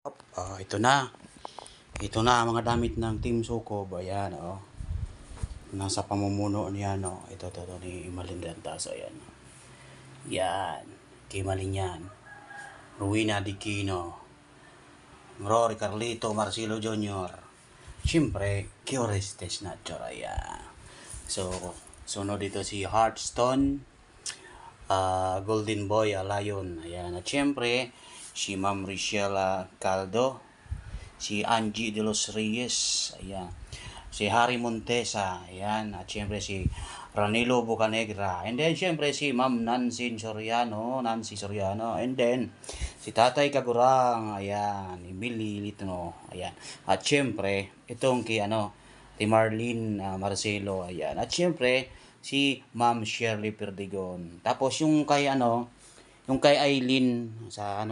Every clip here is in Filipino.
Ito na. Ito na ang mga damit ng Team Sukob. Ayan, oh. Nasa pamumuno niya, no. Ito ni Imalin Lantas. Ayan. Yan. Kimalin yan. Rowena Dikino. Rory Carlito Marcelo Jr. Siyempre, Kiorestes Nacho. Ayan. So, sunod dito si Hearthstone. Golden Boy, Lion. Ayan. At siyempre, si Ma'am Richelle Caldo. Si Angie de los Reyes, ayan. Si Harry Montesa, ayan. At syempre si Ranilo Bocanegra. And then syempre si Ma'am Nancy Soriano. And then si Tatay Kagurang, ayan. Emily Litno, ayan. At syempre itong kay Marlene Marcelo, ayan. At syempre si Ma'am Shirley Perdigon. Tapos yung kay Eileen sa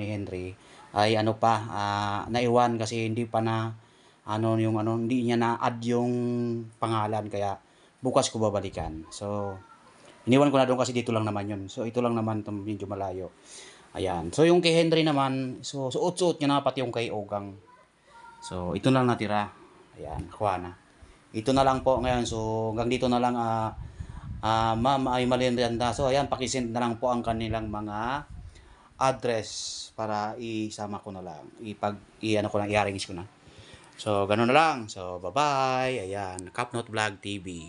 ni Henry ay naiwan kasi hindi pa na hindi niya na-add yung pangalan, kaya bukas ko babalikan. So iniwan ko na doon kasi dito lang naman yun. So ito lang naman itong medyo malayo. Ayan. So yung kay Henry naman, so suot-suot niya na pati yung kay Ogang. So ito lang natira. Ayan, kuha na. Ito na lang po ngayon. So hanggang dito na lang Ma'am ay Malindanda. So ayan, pakisend na lang po ang kanilang mga address para isama ko na lang. I-arrange ko na. So ganun na lang. So bye-bye. Ayan, Capnot Vlog TV.